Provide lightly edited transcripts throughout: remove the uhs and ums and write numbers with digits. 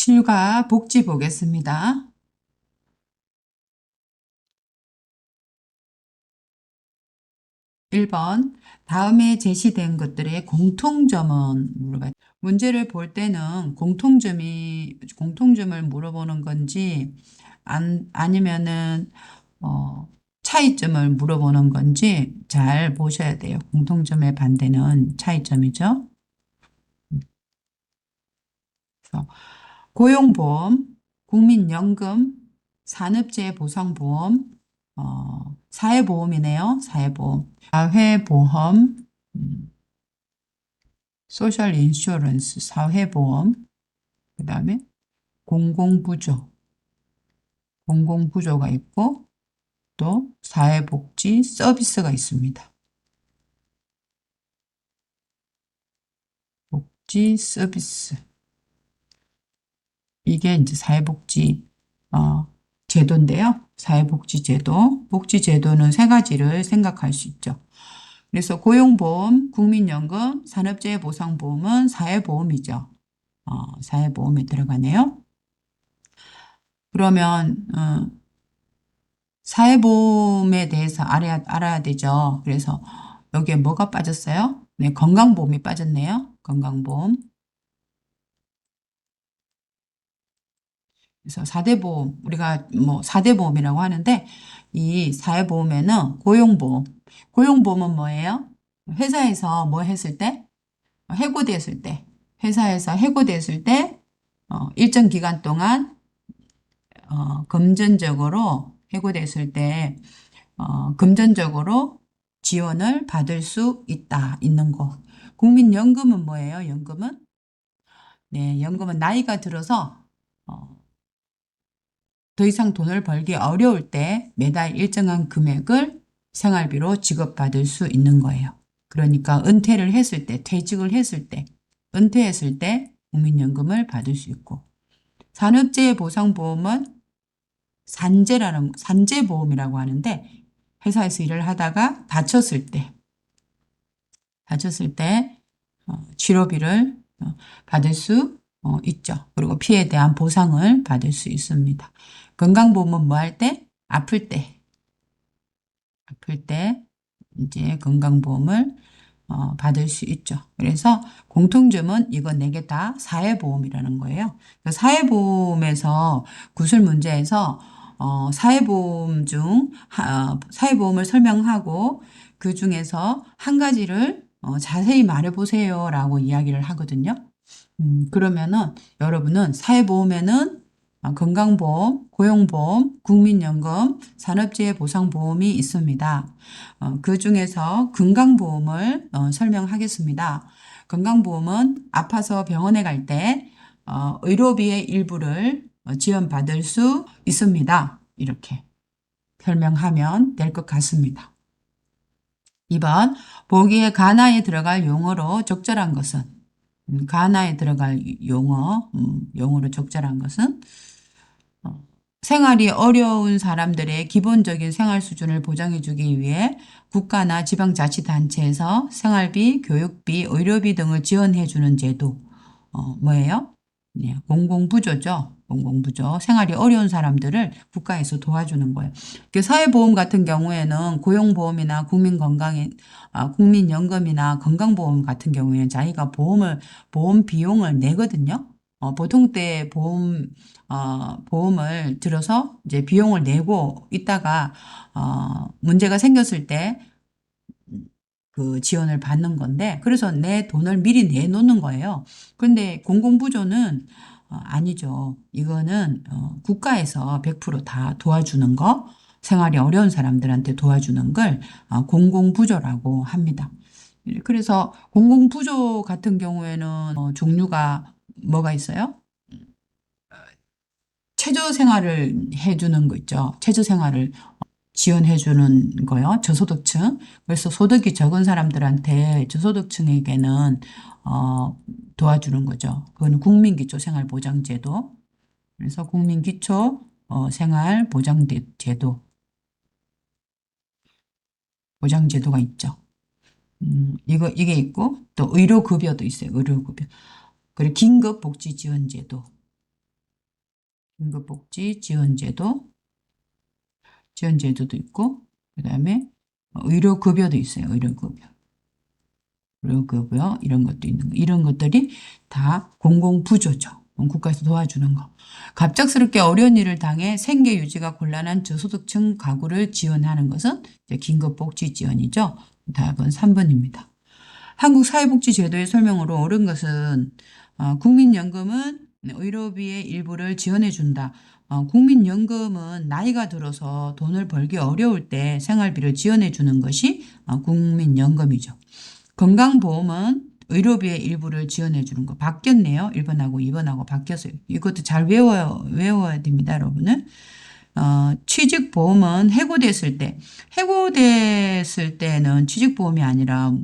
실과 복지 보겠습니다. 1번. 다음에 제시된 것들의 공통점은 물어봐요. 문제를 볼 때는 공통점을 물어보는 건지, 아니면은, 차이점을 물어보는 건지 잘 보셔야 돼요. 공통점의 반대는 차이점이죠. 그래서 고용보험, 국민연금, 산업재해보상보험, 사회보험이네요. 사회보험. 사회보험, 음, 소셜 인슈런스, 사회보험, 그 다음에 공공부조, 공공부조가 있고 또 사회복지 서비스가 있습니다. 복지 서비스. 이게 이제 사회복지 제도인데요. 사회복지제도. 복지제도는 세 가지를 생각할 수 있죠. 그래서 고용보험, 국민연금, 산업재해보상보험은 사회보험이죠. 사회보험에 들어가네요. 그러면 사회보험에 대해서 알아야 되죠. 그래서 여기에 뭐가 빠졌어요? 네, 건강보험이 빠졌네요. 건강보험. 그래서 4대 보험, 우리가 뭐 4대 보험이라고 하는데 이 사회보험에는 고용보험. 고용보험은 뭐예요? 회사에서 뭐 했을 때? 해고됐을 때. 회사에서 해고됐을 때 일정 기간 동안 금전적으로 해고됐을 때 금전적으로 지원을 받을 수 있는 거. 국민연금은 뭐예요? 연금은? 네, 연금은 나이가 들어서 어, 더 이상 돈을 벌기 어려울 때 매달 일정한 금액을 생활비로 지급받을 수 있는 거예요. 그러니까 은퇴를 했을 때, 퇴직을 했을 때, 은퇴했을 때 국민연금을 받을 수 있고, 산업재해 보상보험은 산재보험이라고 하는데 회사에서 일을 하다가 다쳤을 때 치료비를 받을 수 있죠. 그리고 피해에 대한 보상을 받을 수 있습니다. 건강보험은 뭐 할 때? 아플 때 이제 건강보험을 받을 수 있죠. 그래서 공통점은 이거 네 개 다 사회보험이라는 거예요. 사회보험에서 구술 문제에서 사회보험을 설명하고 그 중에서 한 가지를 자세히 말해보세요 라고 이야기를 하거든요. 그러면은 여러분은 사회보험에는 건강보험, 고용보험, 국민연금, 산업재해보상보험이 있습니다. 그 중에서 건강보험을 설명하겠습니다. 건강보험은 아파서 병원에 갈 때 의료비의 일부를 지원받을 수 있습니다. 이렇게 설명하면 될 것 같습니다. 2번, 보기에 가나에 들어갈 용어로 적절한 것은 가나에 들어갈 용어로 적절한 것은 생활이 어려운 사람들의 기본적인 생활 수준을 보장해 주기 위해 국가나 지방자치단체에서 생활비, 교육비, 의료비 등을 지원해 주는 제도. 뭐예요? 네, 공공부조죠. 공공부조. 생활이 어려운 사람들을 국가에서 도와주는 거예요. 사회보험 같은 경우에는 고용보험이나 국민연금이나 건강보험 같은 경우에는 자기가 보험 비용을 내거든요. 보통 때 보험을 들어서 이제 비용을 내고 있다가, 문제가 생겼을 때 그 지원을 받는 건데, 그래서 내 돈을 미리 내놓는 거예요. 그런데 공공부조는 아니죠. 이거는 국가에서 100%다 도와주는 거, 생활이 어려운 사람들한테 도와주는 걸 공공부조라고 합니다. 그래서 공공부조 같은 경우에는 종류가 뭐가 있어요? 최저 생활을 해주는 거 있죠. 최저 생활을 지원해 주는 거요. 저소득층. 그래서 소득이 적은 사람들한테 저소득층에게는 도와주는 거죠. 그건 국민기초생활보장제도. 그래서 국민기초 생활보장제도 보장제도가 있죠. 이게 있고 또 의료급여도 있어요. 의료급여. 그리고 긴급복지지원제도. 긴급복지 지원제도도 있고, 그 다음에 의료급여도 있어요. 의료급여 이런 것도 있는 거. 이런 것들이 다 공공부조죠. 국가에서 도와주는 거. 갑작스럽게 어려운 일을 당해 생계 유지가 곤란한 저소득층 가구를 지원하는 것은 이제 긴급복지 지원이죠. 답은 3번입니다. 한국 사회복지제도의 설명으로 옳은 것은 국민연금은 의료비의 일부를 지원해 준다. 국민연금은 나이가 들어서 돈을 벌기 어려울 때 생활비를 지원해 주는 것이 국민연금이죠. 건강보험은 의료비의 일부를 지원해 주는 거 바뀌었네요. 1번하고 2번하고 바뀌었어요. 이것도 잘 외워야 됩니다, 여러분은. 취직보험은 해고됐을 때는 취직보험이 아니라,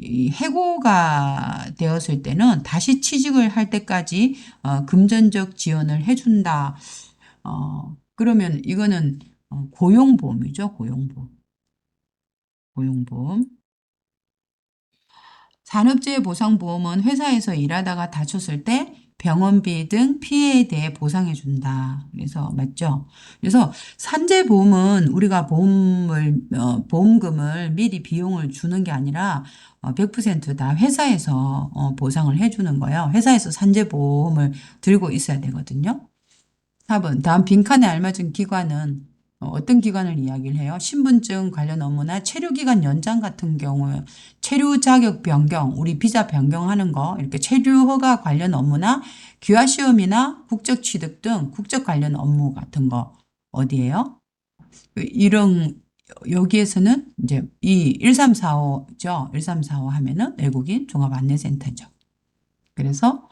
이 해고가 되었을 때는 다시 취직을 할 때까지 금전적 지원을 해준다. 그러면 이거는 고용보험이죠. 고용보험. 산업재해보상보험은 회사에서 일하다가 다쳤을 때 병원비 등 피해에 대해 보상해 준다. 그래서 맞죠? 그래서 산재보험은 우리가 보험금을 미리 비용을 주는 게 아니라 100%다 회사에서 보상을 해 주는 거예요. 회사에서 산재보험을 들고 있어야 되거든요. 4번 다음 빈칸에 알맞은 기관은 어떤 기관을 이야기를 해요? 신분증 관련 업무나 체류기간 연장 같은 경우에 체류 자격 변경, 우리 비자 변경하는 거 이렇게 체류 허가 관련 업무나 귀화시험이나 국적 취득 등 국적 관련 업무 같은 거 어디예요? 이런 여기에서는 이제 이 1345죠. 1345 하면은 외국인 종합안내센터죠. 그래서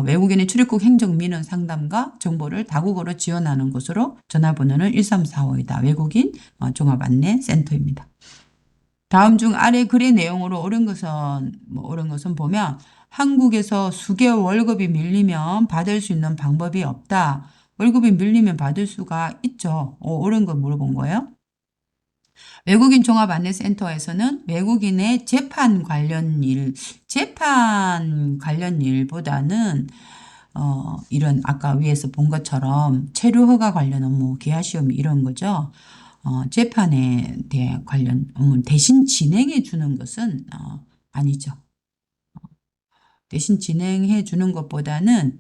외국인의 출입국 행정 민원 상담과 정보를 다국어로 지원하는 곳으로 전화번호는 1345이다. 외국인 종합안내센터입니다. 다음 중 아래 글의 내용으로 옳은 것은 보면 한국에서 수개월 월급이 밀리면 받을 수 있는 방법이 없다. 월급이 밀리면 받을 수가 있죠. 옳은 거 물어본 거예요. 외국인 종합안내센터에서는 외국인의 재판 관련 일보다는 이런 아까 위에서 본 것처럼 체류 허가 관련 업무, 기하시험 이런 거죠. 재판에 대해 관련 업무 대신 진행해 주는 것은 아니죠. 대신 진행해 주는 것보다는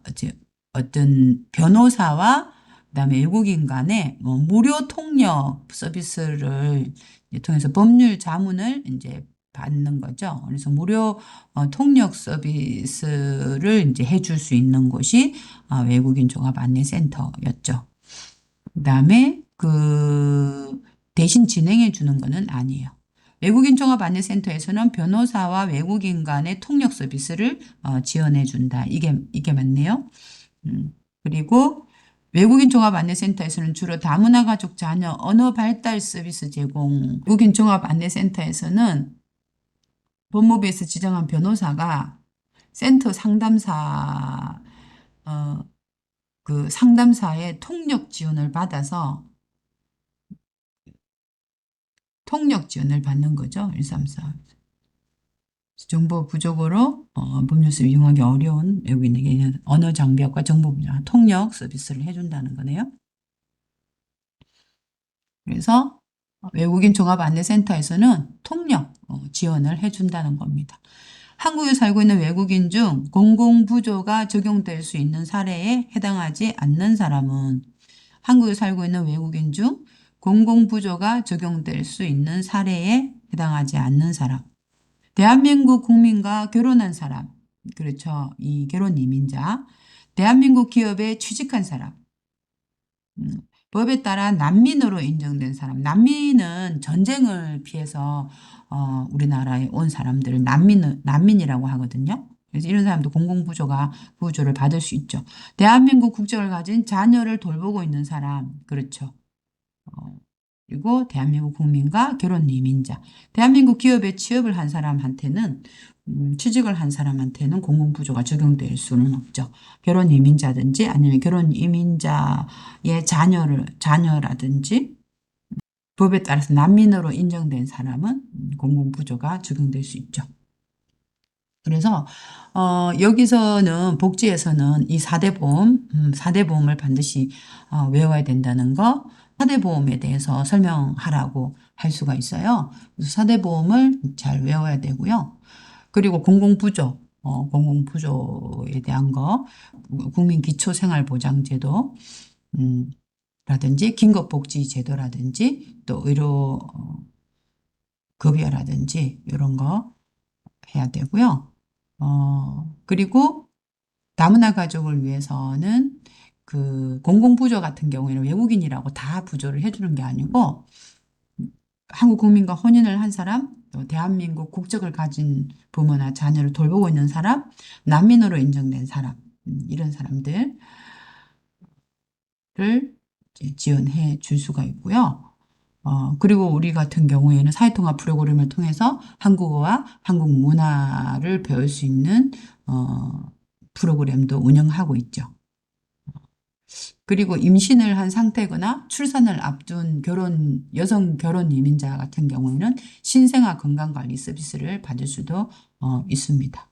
이제 어떤 변호사와 그다음에 외국인 간에 무료 통역 서비스를 통해서 법률 자문을 이제 받는 거죠. 그래서 무료 통역 서비스를 이제 해줄 수 있는 곳이 외국인 종합 안내센터였죠. 그다음에 그 대신 진행해 주는 거는 아니에요. 외국인 종합 안내센터에서는 변호사와 외국인 간의 통역 서비스를 지원해 준다. 이게 맞네요. 그리고 외국인 종합 안내센터에서는 주로 다문화 가족 자녀 언어 발달 서비스 제공. 외국인 종합 안내센터에서는 법무부에서 지정한 변호사가 센터 그 상담사의 통역 지원을 받아서 통역 지원을 받는 거죠. 134. 정보 부족으로 법률 수업 이용하기 어려운 외국인에게 언어 장벽과 정보 통역 서비스를 해준다는 거네요. 그래서 외국인 종합안내센터에서는 통역 지원을 해준다는 겁니다. 한국에 살고 있는 외국인 중 공공부조가 적용될 수 있는 사례에 해당하지 않는 사람은 한국에 살고 있는 외국인 중 공공부조가 적용될 수 있는 사례에 해당하지 않는 사람. 대한민국 국민과 결혼한 사람. 그렇죠. 이 결혼 이민자. 대한민국 기업에 취직한 사람. 법에 따라 난민으로 인정된 사람. 난민은 전쟁을 피해서 우리나라에 온 사람들을 난민이라고 하거든요. 그래서 이런 사람도 구조를 받을 수 있죠. 대한민국 국적을 가진 자녀를 돌보고 있는 사람. 그렇죠. 그리고 대한민국 국민과 결혼 이민자. 대한민국 기업에 취직을 한 사람한테는 공공부조가 적용될 수는 없죠. 결혼 이민자든지 아니면 결혼 이민자의 자녀라든지 법에 따라서 난민으로 인정된 사람은 공공부조가 적용될 수 있죠. 그래서 여기서는 복지에서는 이 4대 보험, 4대 보험을 반드시 외워야 된다는 거, 4대 보험에 대해서 설명하라고 할 수가 있어요. 그래서 4대 보험을 잘 외워야 되고요. 그리고 공공부조, 공공부조에 대한 거, 국민기초생활보장제도, 라든지 긴급복지제도라든지 또 의료 급여라든지 이런 거 해야 되고요. 그리고 다문화 가족을 위해서는 그 공공부조 같은 경우에는 외국인이라고 다 부조를 해주는 게 아니고 한국 국민과 혼인을 한 사람, 또 대한민국 국적을 가진 부모나 자녀를 돌보고 있는 사람, 난민으로 인정된 사람, 이런 사람들을 이제 지원해 줄 수가 있고요. 그리고 우리 같은 경우에는 사회통합 프로그램을 통해서 한국어와 한국 문화를 배울 수 있는 프로그램도 운영하고 있죠. 그리고 임신을 한 상태거나 출산을 앞둔 여성 결혼 이민자 같은 경우에는 신생아 건강관리 서비스를 받을 수도 있습니다.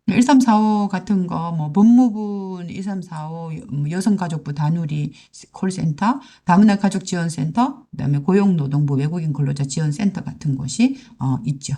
1345 같은 거, 뭐, 법무부 1345, 여성가족부 다누리 콜센터, 다문화 가족지원센터, 그다음에 고용노동부 외국인 근로자 지원센터 같은 곳이 있죠.